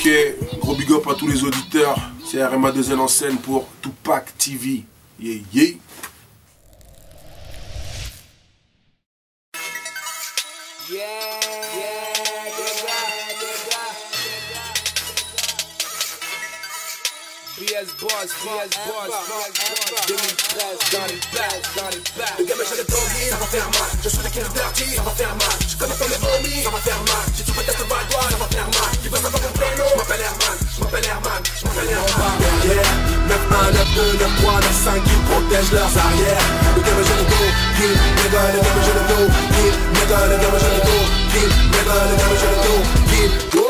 Ok, gros big up à tous les auditeurs. C'est RMA2N en scène pour Tupac TV. Yeah, yeah. BS Boss, 2013, dans les places. Le gamin, j'ai le tombé, ça va faire mal. Je suis le kill dirty, ça va faire mal. Je connais pas mes homies, ça va faire mal. Si tu veux tester le Valdois, ça va faire mal. Qui veut savoir mon prénom, je m'appelle Herman, je m'appelle Herman, je m'appelle Herman. Derrière, 9-1, 9-2, 9-3, 9-5, qui protègent leurs arrières. Le gamin, j'ai le dos, kill, nigga, le gamin, j'ai le dos, kill, nigga, le gamin, j'ai le dos, kill, nigga, le gamin, j'ai le dos, kill, go.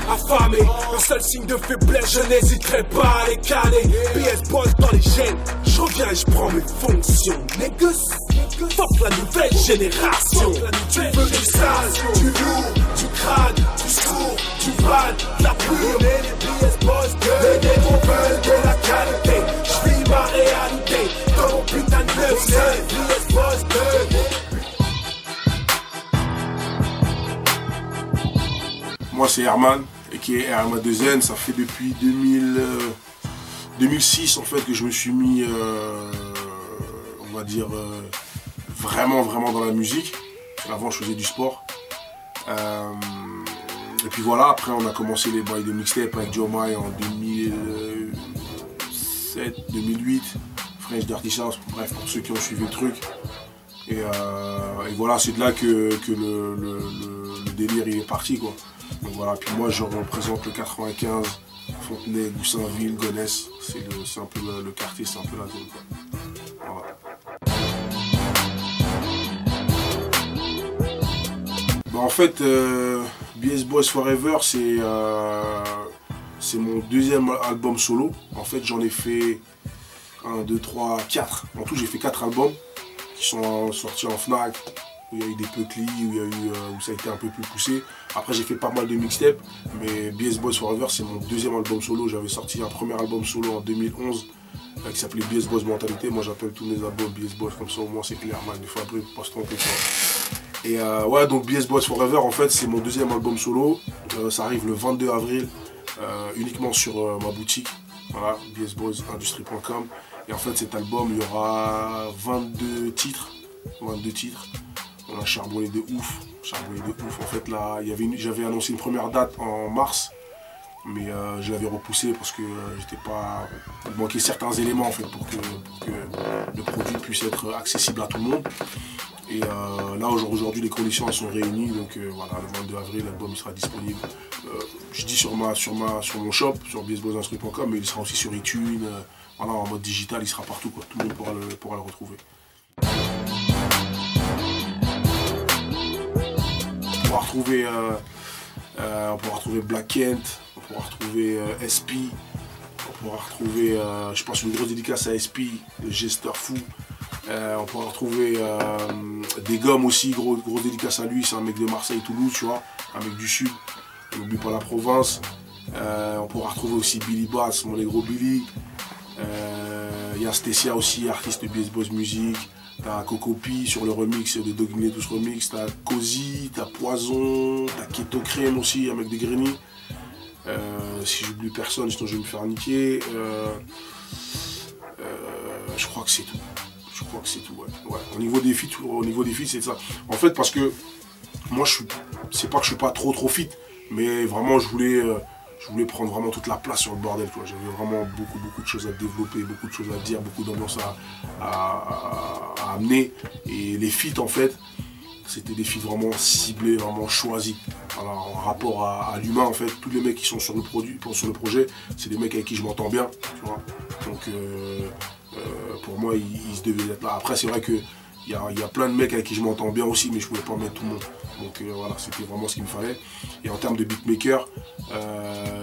Affamé, un seul signe de faiblesse, je n'hésiterai pas à les caler. BS Boss dans les gènes, je reviens et je prends mes fonctions. Négus, fuck la nouvelle génération. Tu veux du sale, du lourd, du crade, du sourd, du val, la pure. On est les BS Boss, les négros veulent de la qualité. Je vis ma réalité, dans mon putain de 9 BS Boss, Moi c'est Herman, et qui est RMA2N. Ça fait depuis 2006 en fait que je me suis mis, on va dire, vraiment dans la musique. Avant je faisais du sport. Et puis voilà, après on a commencé les bails de mixtape avec Jomai en 2007, 2008, French Dirty South, bref pour ceux qui ont suivi le truc. Et voilà, c'est de là que le délire il est parti quoi. Donc voilà, puis moi je représente le 95, Fontenay, Goussainville, Gonesse, c'est un peu le quartier, c'est un peu la zone quoi. Voilà. Bah, en fait, BS Boys Forever c'est mon deuxième album solo. En fait j'en ai fait 1, 2, 3, 4. En tout j'ai fait 4 albums qui sont sortis en Fnac, où il y a eu des Peucli, où ça a été un peu plus poussé. Après j'ai fait pas mal de mixtapes, mais BS Boys Forever c'est mon deuxième album solo. J'avais sorti un premier album solo en 2011 qui s'appelait BS Boys Mentalité. Moi j'appelle tous mes albums BS Boys comme ça au moins c'est clair, man, il faut après pas se tromper quoi. Et ouais, donc BS Boys Forever en fait c'est mon deuxième album solo. Ça arrive le 22 avril uniquement sur ma boutique, voilà, bsboysindustrie.com. Et en fait cet album il y aura 22 titres. On a charbonné de ouf. En fait là, j'avais annoncé une première date en mars, mais je l'avais repoussé parce que il manquait certains éléments en fait pour que le produit puisse être accessible à tout le monde. Et là aujourd'hui les conditions elles sont réunies, donc voilà, le 22 avril l'album il sera disponible. Je dis sur mon shop, sur bsboysindustrie.com, mais il sera aussi sur iTunes, voilà, en mode digital, il sera partout quoi. Tout le monde pourra le retrouver. On pourra retrouver Black Kent, on pourra retrouver SP, on pourra retrouver, je pense, une grosse dédicace à SP, le gesteur fou. On pourra retrouver des gommes aussi, grosse dédicace à lui, c'est un mec de Marseille, Toulouse, tu vois, un mec du sud, on n'oublie pas la province. On pourra retrouver aussi Billy Bass, mon négro Billy. Il y a Stécia aussi, artiste de BS Boys Music. T'as Cocopi sur le remix de Dogging Tous Remix, t'as Cozy, t'as Poison, t'as Keto Crème aussi, un mec de Greny. Si j'oublie personne, sinon je vais me faire niquer. Je crois que c'est tout. Ouais. Au niveau des feats, c'est ça. En fait, parce que moi, c'est pas que je suis pas trop fit, mais vraiment, je voulais prendre vraiment toute la place sur le bordel. J'avais vraiment beaucoup de choses à développer, beaucoup de choses à dire, beaucoup d'ambiance à amener. Et les feats, en fait, c'était des feats vraiment ciblés, vraiment choisis. Alors, en rapport à l'humain, en fait, tous les mecs qui sont sur le projet, c'est des mecs avec qui je m'entends bien. Tu vois. Donc, pour moi, ils se devaient être là. Après, c'est vrai qu'il y a plein de mecs avec qui je m'entends bien aussi, mais je ne pouvais pas mettre tout le monde. Donc voilà, c'était vraiment ce qu'il me fallait. Et en termes de beatmaker,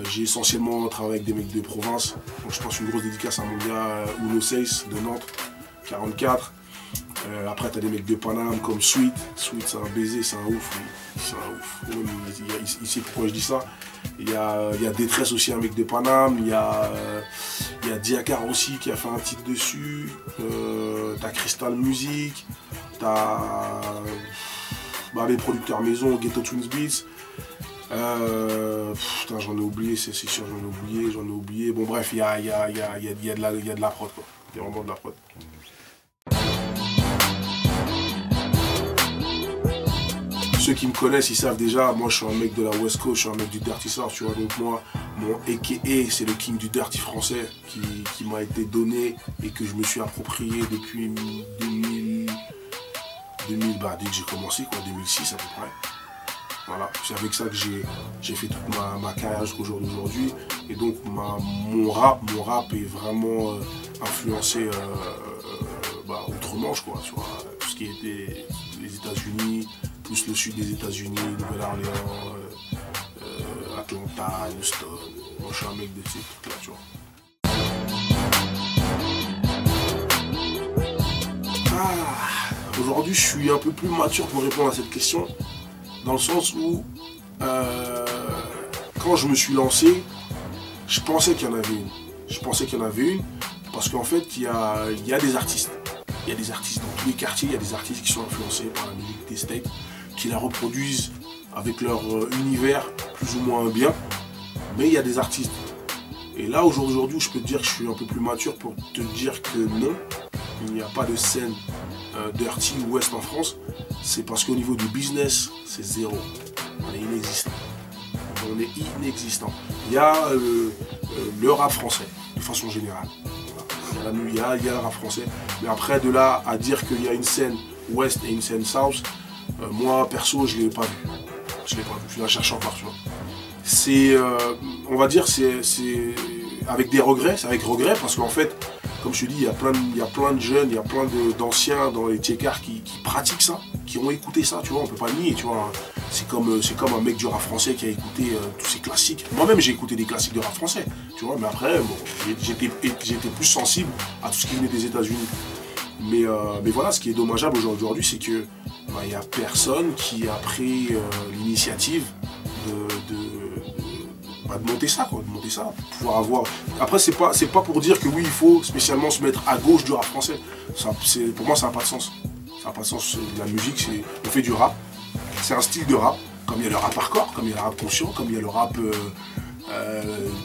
j'ai essentiellement travaillé avec des mecs de province. Donc je pense une grosse dédicace à mon gars Uno 6 de Nantes, 44. Après, tu as des mecs de Paname comme Sweet. Sweet, c'est un baiser, c'est un ouf. C'est un ouf. Il sait pourquoi je dis ça. Il y a Détresse aussi, un mec de Paname. Il y a Diakar aussi qui a fait un titre dessus. T'as Crystal Music. T'as les producteurs maison, Ghetto Twins Beats. Putain, j'en ai oublié, c'est sûr, j'en ai oublié. Bon bref, il y a de la prod, quoi. Il y a vraiment de la prod. Ceux qui me connaissent, ils savent déjà, moi je suis un mec de la West Coast, je suis un mec du Dirty South, tu vois, donc moi, mon AKA, c'est le king du Dirty français qui m'a été donné et que je me suis approprié depuis 2000, dès que j'ai commencé, quoi, 2006 à peu près. Voilà, c'est avec ça que j'ai fait toute ma carrière jusqu'au jour d'aujourd'hui. Et donc mon rap est vraiment influencé outre-Manche, quoi, tu vois, tout ce qui était les États-Unis, plus le sud des États-Unis, Nouvelle-Orléans, Atlanta, Houston. Moi je suis un mec de ces trucs-là, tu vois. Aujourd'hui je suis un peu plus mature pour répondre à cette question. Dans le sens où, quand je me suis lancé, je pensais qu'il y en avait une. Parce qu'en fait, il y a des artistes. Il y a des artistes dans tous les quartiers, il y a des artistes qui sont influencés par la musique des States, qui la reproduisent avec leur univers plus ou moins bien. Mais il y a des artistes. Et là, aujourd'hui, je peux te dire que je suis un peu plus mature pour te dire que non, il n'y a pas de scène Dirty ou West en France. C'est parce qu'au niveau du business, c'est zéro. On est inexistant. Il y a le rap français, de façon générale. Il y a le rap français. Mais après, de là à dire qu'il y a une scène West et une scène South, moi, perso, je ne l'ai pas vu. Je la cherche encore, tu vois. C'est, on va dire, c'est avec des regrets. C'est avec regret parce qu'en fait, comme je te dis, il y a plein de jeunes, il y a plein d'anciens dans les Tchécars qui pratiquent ça, qui ont écouté ça, tu vois, on peut pas le nier, tu vois. C'est comme un mec du rap français qui a écouté tous ces classiques. Moi-même, j'ai écouté des classiques de rap français, tu vois, mais après, bon, j'étais plus sensible à tout ce qui venait des États-Unis. Mais voilà, ce qui est dommageable aujourd'hui, c'est que il y a personne qui a pris l'initiative de monter ça, quoi, pour pouvoir avoir. Après, c'est pas pour dire que oui, il faut spécialement se mettre à gauche du rap français. Pour moi, ça n'a pas de sens. Ça n'a pas de sens. La musique, on fait du rap. C'est un style de rap, comme il y a le rap hardcore, comme il y a le rap conscient, comme il y a le rap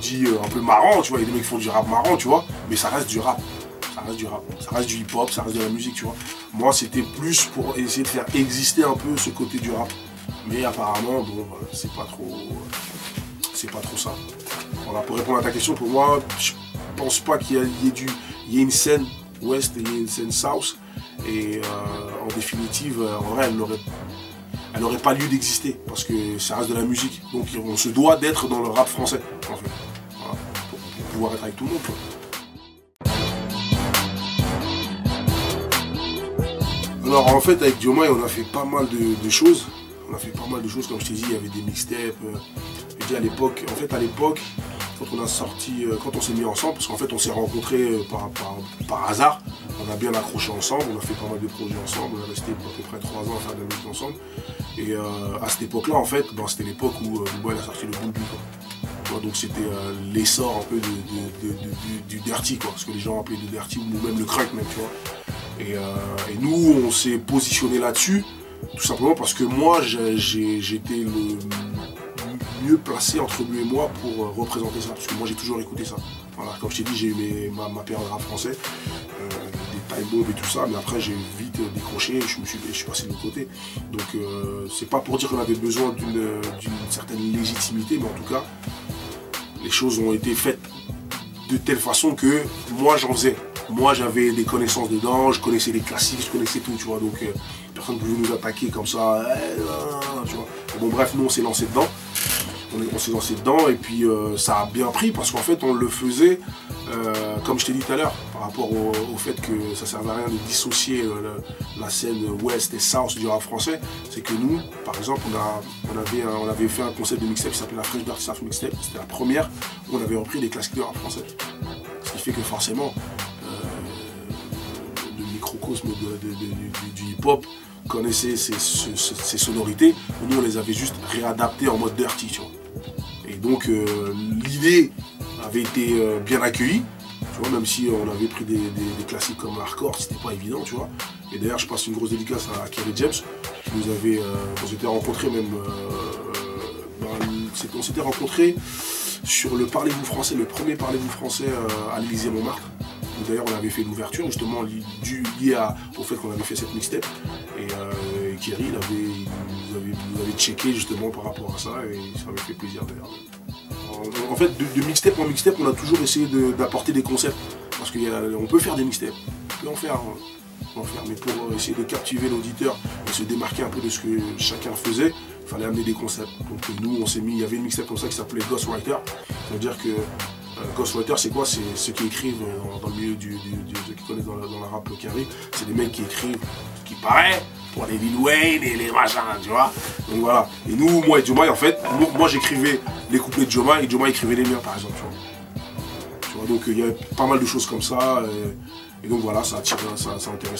dit un peu marrant, tu vois. Il y a des mecs qui font du rap marrant, tu vois, mais ça reste du rap. Ça reste du hip-hop, ça reste de la musique, tu vois. Moi, c'était plus pour essayer de faire exister un peu ce côté du rap. Mais apparemment, bon, c'est pas trop ça. Voilà, pour répondre à ta question, pour moi, je pense pas qu'il y ait une scène West et il y ait une scène South. Et en définitive, en vrai, elle n'aurait pas lieu d'exister parce que ça reste de la musique. Donc on se doit d'être dans le rap français, en fait. Voilà, pour pouvoir être avec tout le monde, quoi. Alors en fait, avec Diomaye, on a fait pas mal de choses. Comme je t'ai dit, il y avait des mixtapes. Et à l'époque, quand on s'est mis ensemble, parce qu'en fait on s'est rencontrés par hasard, on a bien accroché ensemble, on a fait pas mal de projets ensemble, on est resté à peu près 3 ans à faire de la musique ensemble. Et à cette époque-là, en fait, c'était l'époque où Booba a sorti le Boule Boule. Donc c'était l'essor un peu du dirty, quoi, ce que les gens appelaient le dirty ou même le crunk même, tu vois. Et nous, on s'est positionné là-dessus, tout simplement parce que moi, j'étais le mieux placé entre lui et moi pour représenter ça, parce que moi j'ai toujours écouté ça. Voilà, comme je t'ai dit, j'ai eu ma période de rap français, des time bombs et tout ça, mais après j'ai vite décroché et je suis passé de l'autre côté. Donc c'est pas pour dire qu'on avait besoin d'une certaine légitimité, mais en tout cas, les choses ont été faites de telle façon que moi j'en faisais. Moi j'avais des connaissances dedans, je connaissais les classiques, je connaissais tout, tu vois, donc personne ne pouvait nous attaquer comme ça, tu vois. Et bon bref, nous on s'est lancé dedans. On s'est lancé dedans et puis ça a bien pris parce qu'en fait on le faisait, comme je t'ai dit tout à l'heure, par rapport au fait que ça ne servait à rien de dissocier la scène West et South du rap français. C'est que nous, par exemple, on avait fait un concept de mixtape qui s'appelait la Fresh Dirty South Mixtape. C'était la première où on avait repris des classiques de rap français. Ce qui fait que forcément, le microcosme du hip-hop connaissait ces sonorités. Nous on les avait juste réadaptées en mode dirty, tu vois. Et donc l'idée avait été bien accueillie, tu vois, même si on avait pris des classiques comme hardcore, c'était pas évident, tu vois. Et d'ailleurs je passe une grosse dédicace à Kerry James, qui nous avait, on s'était rencontrés même dans On s'était rencontrés sur le Parlez-vous français, le premier Parlez-vous français à l'Élysée-Montmartre. D'ailleurs, on avait fait l'ouverture, justement, lié au fait qu'on avait fait cette mixtape. Et Kerry, il nous avait checké justement par rapport à ça, et ça m'avait fait plaisir d'ailleurs. En fait, de mixtape en mixtape, on a toujours essayé d'apporter des concepts. Parce qu'on peut faire des mixtapes, on peut en faire, mais pour essayer de captiver l'auditeur et se démarquer un peu de ce que chacun faisait, il fallait amener des concepts. Donc nous, on s'est mis, il y avait une mixtape comme ça qui s'appelait Ghostwriter. C'est-à-dire que Ghostwriter, c'est quoi? C'est ceux qui écrivent dans le milieu ceux qui connaissent dans la rap carré, c'est des mecs qui écrivent ce qui paraît pour les Lil Wayne et les machins, tu vois. Donc voilà. Et nous, moi et Joma, en fait, moi j'écrivais les couplets de Joma et Joma écrivait les miens, par exemple, tu vois. Donc il y a pas mal de choses comme ça. Et donc voilà, ça intéressait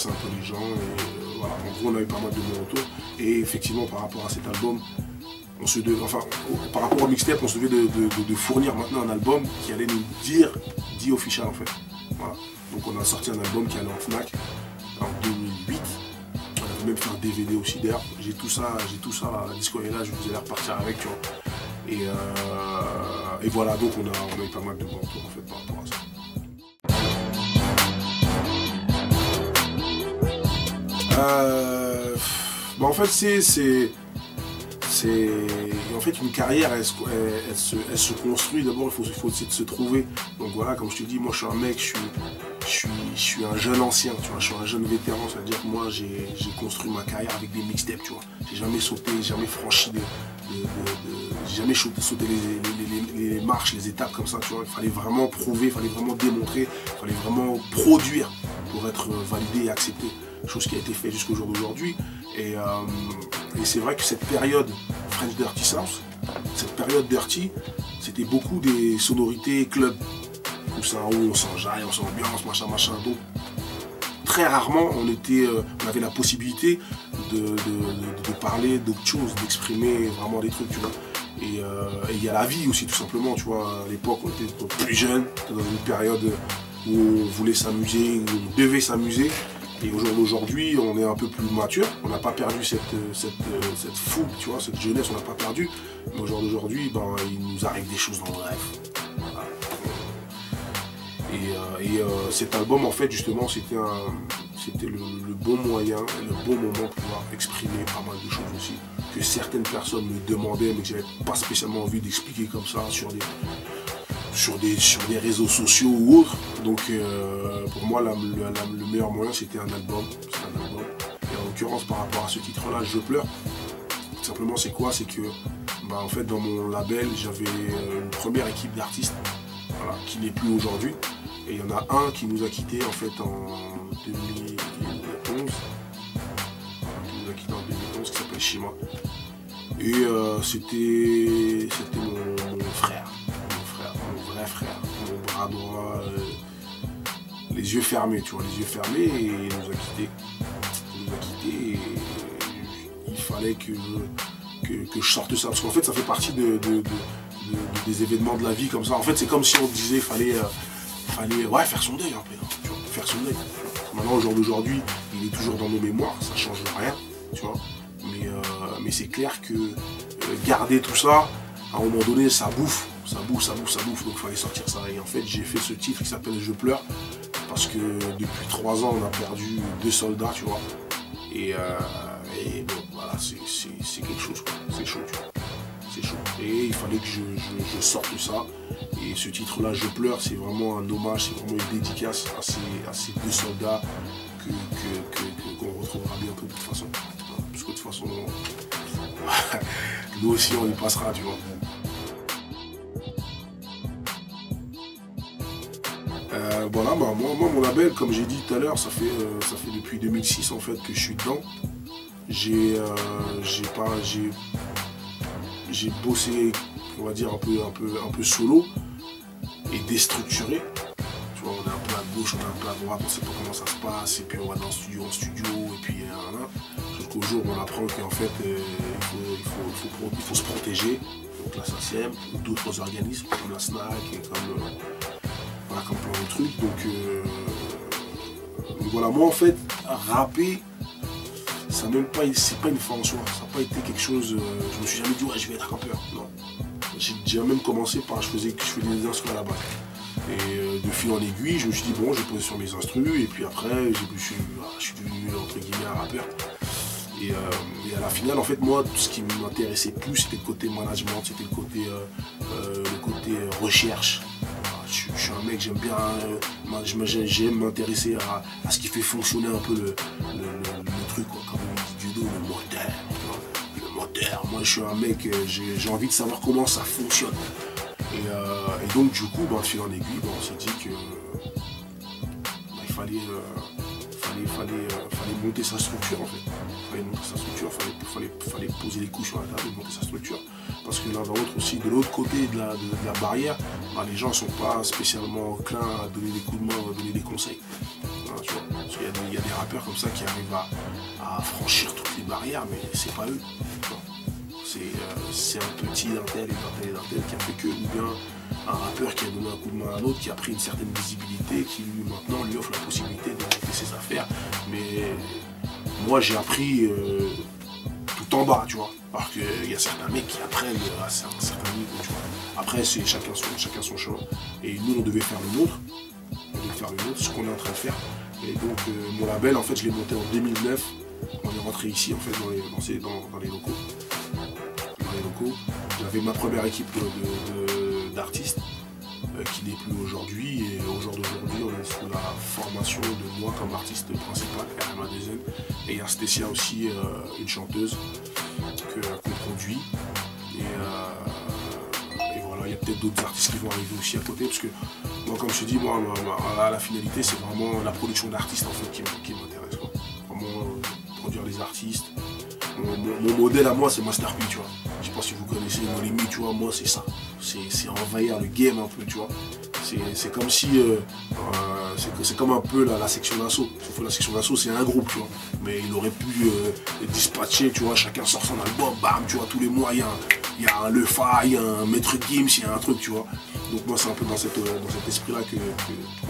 un peu les gens. Et voilà, en gros, on a eu pas mal de bons retours. Et effectivement, par rapport à cet album, par rapport au mixtape, on se devait de fournir maintenant un album qui allait nous dire official en fait. Voilà. Donc on a sorti un album qui allait en Fnac en 2008. On avait même fait un DVD aussi d'ailleurs. J'ai tout ça, la disco est là, je vous ai repartir avec, tu vois. Et voilà, donc on a eu pas mal de bons retours en fait par rapport à ça. En fait c'est en fait une carrière, elle se construit. D'abord il faut essayer de se trouver. Donc voilà, comme je te dis, moi je suis un mec, je suis un jeune ancien, tu vois, je suis un jeune vétéran, c'est-à-dire que moi j'ai construit ma carrière avec des mixtapes, tu vois. J'ai jamais sauté, jamais franchi j'ai jamais sauté les marches, les étapes comme ça, tu vois. Il fallait vraiment prouver, il fallait vraiment démontrer, il fallait vraiment produire pour être validé et accepté. Chose qui a été faite jusqu'au jour d'aujourd'hui. Et c'est vrai que cette période French Dirty South, cette période Dirty, c'était beaucoup des sonorités club. Où on s'enjaille, on s'ambiance, machin. Donc très rarement on avait la possibilité de parler d'autres choses, d'exprimer vraiment des trucs, tu vois. Et il y a la vie aussi, tout simplement, tu vois. À l'époque, on était plus jeunes, dans une période où on voulait s'amuser, où on devait s'amuser. Et aujourd'hui, on est un peu plus mature. On n'a pas perdu cette fougue, tu vois, cette jeunesse, on n'a pas perdu. Mais aujourd'hui, il nous arrive des choses dans le rêve. Voilà. Et cet album, en fait, justement, c'était le bon moyen, le bon moment pour pouvoir exprimer pas mal de choses aussi, que certaines personnes me demandaient, mais que j'avais pas spécialement envie d'expliquer comme ça sur des réseaux sociaux ou autres. Donc pour moi le meilleur moyen c'était un album. Et en l'occurrence par rapport à ce titre là, Je pleure, tout simplement c'est quoi? C'est que en fait dans mon label j'avais une première équipe d'artistes, voilà, qui n'est plus aujourd'hui. Et il y en a un qui nous a quittés en fait en 2011. Qui nous a quittés en 2011, qui s'appelle Shima. Et c'était mon frère. Mon vrai frère, mon bras droit, les yeux fermés, tu vois, les yeux fermés, et il nous a quittés. Et il fallait que je sorte ça, parce qu'en fait ça fait partie des événements de la vie comme ça. En fait c'est comme si on disait qu'il fallait faire son deuil un peu, tu vois, faire son deuil. Maintenant au jour d'aujourd'hui, il est toujours dans nos mémoires, ça change rien, tu vois. Mais c'est clair que garder tout ça, à un moment donné, ça bouffe, donc il fallait sortir ça. Et en fait, j'ai fait ce titre qui s'appelle Je pleure, parce que depuis 3 ans, on a perdu 2 soldats, tu vois. Et bon, voilà, c'est quelque chose, quoi. C'est chaud, tu vois. C'est chaud. Et il fallait que je sorte ça. Et ce titre-là, Je pleure, c'est vraiment un hommage, c'est vraiment une dédicace à ces 2 soldats qu'on retrouvera bientôt de toute façon. Parce que de toute façon, nous aussi on y passera, tu vois. Voilà, moi mon label, comme j'ai dit tout à l'heure, ça fait depuis 2006 en fait que je suis dedans. J'ai bossé, on va dire, un peu solo et déstructuré. Tu vois, on est un peu à gauche, on est un peu à droite, on sait pas comment ça se passe, et puis on va d'un studio en studio, et puis jusqu'au jour où on apprend qu'en fait il faut se protéger, donc la SACEM ou d'autres organismes comme la SNAC et comme plein de trucs. Donc voilà, moi en fait, rapper, c'est pas une fin en soi, ça n'a pas été quelque chose, je me suis jamais dit ouais je vais être rappeur, non. j'ai même commencé par, je faisais des instrus à la base. Et de fil en aiguille, je me suis dit, bon, je vais poser sur mes instrus, et puis après, je suis devenu, entre guillemets, un rappeur. Et à la finale, en fait, moi, ce qui m'intéressait plus, c'était le côté management, c'était le côté recherche. Je suis un mec, j'aime bien, j'aime m'intéresser à ce qui fait fonctionner un peu le truc, quoi, comme on dit du dos, le moteur. Le moteur. Moi, je suis un mec, j'ai envie de savoir comment ça fonctionne. Et donc, du coup, de fil en aiguille, on s'est dit que il fallait monter sa structure, en fait. Il fallait monter sa structure, fallait poser les couches sur la table et monter sa structure. Parce que l'un dans l'autre aussi, de l'autre côté de la barrière, les gens ne sont pas spécialement enclins à donner des coups de main, à donner des conseils. Voilà, tu vois. Parce qu'il y a des rappeurs comme ça qui arrivent à franchir toutes les barrières, mais c'est pas eux. C'est un petit d'un tel qui a fait que, ou bien un rappeur qui a donné un coup de main à un autre, qui a pris une certaine visibilité, qui maintenant lui offre la possibilité de monter ses affaires. Mais moi j'ai appris tout en bas, tu vois. Alors qu'il y a certains mecs qui apprennent à un certain niveau, tu vois. Après c'est chacun son chemin. Et nous on devait faire le nôtre. Ce qu'on est en train de faire. Et donc mon label, en fait, je l'ai monté en 2009. On est rentré ici, en fait, dans les locaux. J'avais ma première équipe d'artistes qui n'est plus aujourd'hui, et au jour d'aujourd'hui on est sous la formation de moi comme artiste principal, RMA2N, et il y a Stécia aussi, une chanteuse qu'on produit, et voilà, il y a peut-être d'autres artistes qui vont arriver aussi à côté, parce que moi, comme je te dis, moi la finalité c'est vraiment la production d'artistes, en fait, qui m'intéresse, vraiment produire des artistes. Mon modèle à moi c'est Master P, tu vois. Je sais pas si vous connaissez No Limit, tu vois, moi c'est ça. C'est envahir le game un peu, tu vois. C'est comme si c'est comme un peu la section d'assaut. Sauf que la section d'assaut c'est un groupe, tu vois. Mais il aurait pu dispatcher, tu vois, chacun sort son album, bam, tu vois, tous les mois il y a un Lefa, il y a un Maître Gims, il y a un truc, tu vois. Donc moi c'est un peu dans cet esprit-là que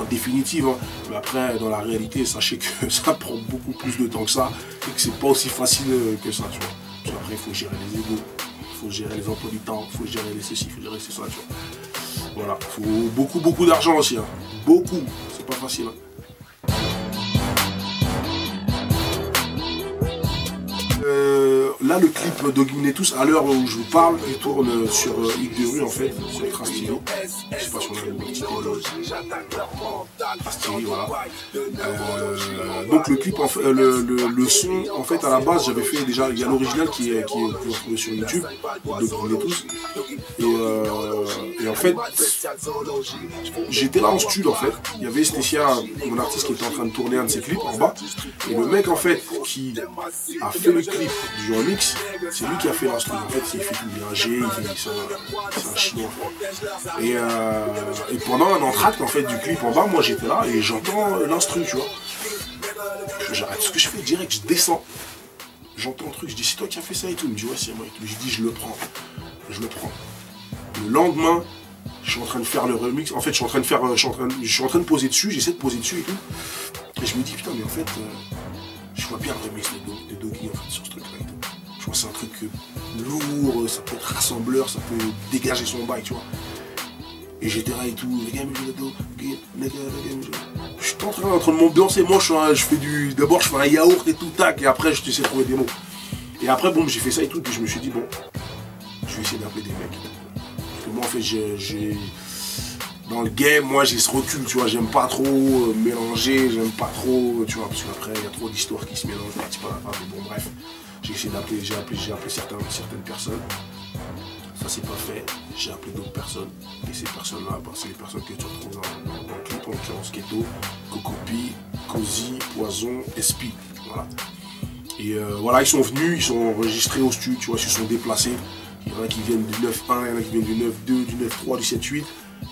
en définitive, hein. Mais après dans la réalité, sachez que ça prend beaucoup plus de temps que ça et que c'est pas aussi facile que ça, tu vois. Puis après il faut gérer les égos, il faut gérer les emplois du temps, il faut gérer les ceci, il faut gérer ça, tu vois. Voilà, il faut beaucoup d'argent aussi, hein. Beaucoup, c'est pas facile, hein. Là, le clip Doguiner tous, à l'heure où je vous parle, il tourne sur Hit de rue, en fait, sur Trace TV. Je sais pas si on a une petite Trace TV, voilà. Donc le clip, le son, en fait, à la base, j'avais fait déjà, il y a l'original qui est retrouvé sur YouTube, Doguiner tous. Et en fait, j'étais là en studio, en fait. Il y avait Stécia, mon artiste, qui était en train de tourner un de ses clips en bas. Et le mec, en fait, qui a fait le clip du remix, c'est lui qui a fait l'instru. En fait, il fait tout bien G, c'est un chinois. Et pendant un entracte, en fait, du clip en bas, moi j'étais là et j'entends l'instru, tu vois. J'arrête ce que je fais direct, je descends. J'entends un truc, je dis c'est toi qui as fait ça et tout. Il me dit ouais, c'est moi et tout. Je dis je le prends. Le lendemain, je suis en train de faire le remix. En fait, je suis en train de poser dessus, j'essaie de poser dessus et tout. Et je me dis putain, mais en fait, je vois bien le remix de Doggy en fait sur ce truc-là et tout. Je vois c'est un truc lourd, ça peut être rassembleur, ça peut dégager son bail, tu vois. Et j'étais là et tout, je suis en train de m'ambiancer, moi d'abord je fais un yaourt et tout, tac, et après je t'essaie de trouver des mots. Et après bon, j'ai fait ça et tout, puis je me suis dit bon, je vais essayer d'appeler des mecs. Parce que moi en fait dans le game, moi j'ai ce recul, tu vois, j'aime pas trop mélanger, j'aime pas trop, tu vois, parce qu'après il y a trop d'histoires qui se mélangent, mais bon bref, j'ai essayé d'appeler, j'ai appelé certaines personnes, ça c'est pas fait, j'ai appelé d'autres personnes, et ces personnes-là, c'est les personnes que tu retrouves dans le clip, en l'occurrence Keto, Cocopi, Cozy, Poison, Espi, voilà. Et voilà, ils sont venus, ils sont enregistrés au studio, tu vois, ils se sont déplacés, il y en a qui viennent du 9.1, il y en a qui viennent du 9.2, du 9.3, du 7.8.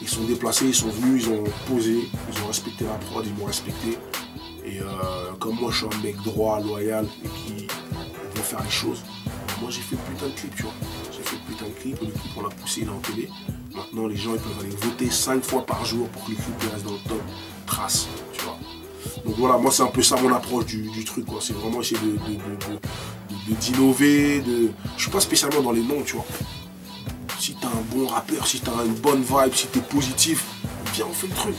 Ils sont déplacés, ils sont venus, ils ont posé, ils ont respecté la prod, ils m'ont respecté. Et comme moi je suis un mec droit, loyal et qui veut faire les choses, moi j'ai fait putain de clip, tu vois. J'ai fait putain de clip, le clip on l'a poussé, il est en télé. Maintenant les gens ils peuvent aller voter 5 fois par jour pour que le clip reste dans le top, trace, tu vois. Donc voilà, moi c'est un peu ça mon approche du truc, quoi. C'est vraiment essayer d'innover, je suis pas spécialement dans les noms, tu vois. Si t'as un bon rappeur, si tu as une bonne vibe, si tu es positif, viens, on fait le truc.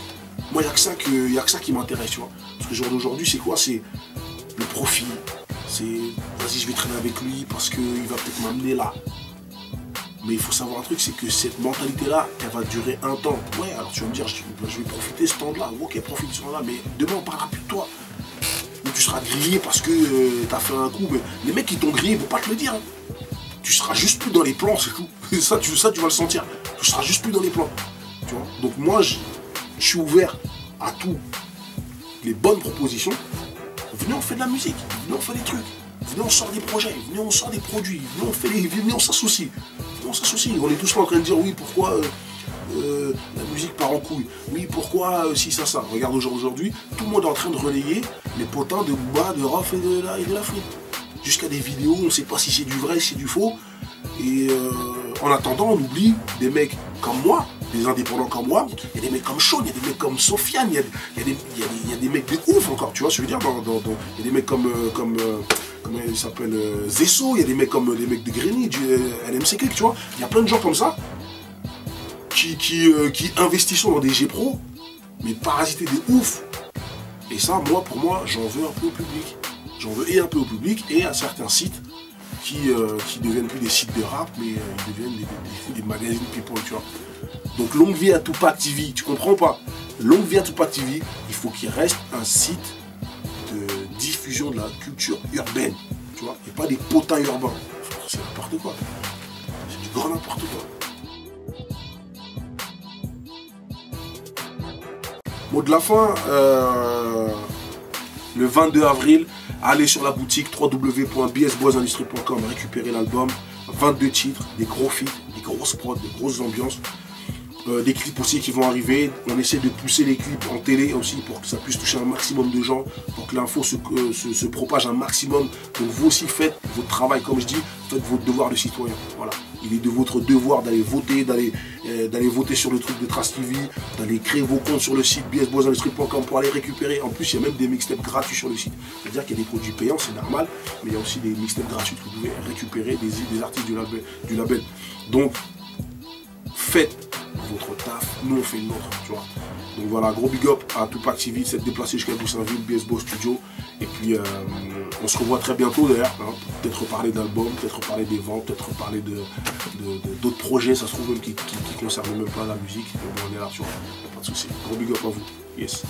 Moi, il n'y a que ça qui m'intéresse, tu vois. Parce que le jour d'aujourd'hui, c'est quoi? C'est le profit. C'est, vas-y, je vais traîner avec lui parce qu'il va peut-être m'amener là. Mais il faut savoir un truc, c'est que cette mentalité-là, elle va durer un temps. Ouais, alors tu vas me dire, je vais profiter de ce temps-là. Ok, profite de ce temps-là, mais demain, on parlera plus de toi. Ou tu seras grillé parce que tu as fait un coup. Mais les mecs qui t'ont grillé, ils ne vont pas te le dire. Hein. Tu seras juste plus dans les plans, c'est tout. Ça, tu vas le sentir. Tu seras juste plus dans les plans. Tu vois. Donc moi, je suis ouvert à tout. Les bonnes propositions. Venez, on fait de la musique. Venez, on fait des trucs. Venez, on sort des projets. Venez, on sort des produits. Venez, on s'associe. On s'associe. On est tous là en train de dire oui, pourquoi la musique part en couille. Oui, pourquoi si ça. Regarde aujourd'hui, tout le monde est en train de relayer les potins de Booba, de Rof et de la Frite. Jusqu'à des vidéos, on ne sait pas si c'est du vrai, si c'est du faux. Et en attendant, on oublie des mecs comme moi, des indépendants comme moi. Il y a des mecs comme Sean, il y a des mecs comme Sofiane, il y a des mecs de ouf encore, tu vois ce que je veux dire. Il y a des mecs comme comment il s'appelle, Zesso, il y a des mecs comme les mecs de Greny, du LMC Click, tu vois. Il y a plein de gens comme ça qui investissent dans des G-Pro, mais parasiter des ouf. Et ça, pour moi, j'en veux un peu au public. J'en veux et un peu au public et à certains sites qui deviennent plus des sites de rap, mais ils deviennent des magazines people, tu vois. Donc longue vie à Tupac TV, tu comprends pas? Longue vie à Tupac TV, il faut qu'il reste un site de diffusion de la culture urbaine, tu vois, et pas des potins urbains. C'est n'importe quoi. C'est du grand n'importe quoi. Mot de la fin, le 22 avril, allez sur la boutique www.bsboisindustrie.com, récupérer l'album, 22 titres, des gros feats, des grosses prods, des grosses ambiances, des clips aussi qui vont arriver. On essaie de pousser les clips en télé aussi pour que ça puisse toucher un maximum de gens, pour que l'info se propage un maximum. Donc vous aussi faites votre travail, comme je dis, faites votre devoir de citoyen. Voilà. Il est de votre devoir d'aller voter, d'aller voter sur le truc de Trace TV, d'aller créer vos comptes sur le site bsboisindustrie.com pour aller récupérer. En plus, il y a même des mixtapes gratuits sur le site. C'est-à-dire qu'il y a des produits payants, c'est normal, mais il y a aussi des mixtapes gratuits que vous pouvez récupérer des artistes du label. Donc, faites votre taf, nous on fait le nôtre, tu vois. Donc voilà, gros big up à Tupac TV, s'être déplacé jusqu'à Goussainville, BSBois Studio. Et puis on se revoit très bientôt d'ailleurs, hein, peut-être reparler d'albums, peut-être reparler des ventes, peut-être reparler d'autres projets, ça se trouve même qui concernent même pas la musique. Mais bon, on est là, tu vois, pas de soucis. Gros big up à vous, yes.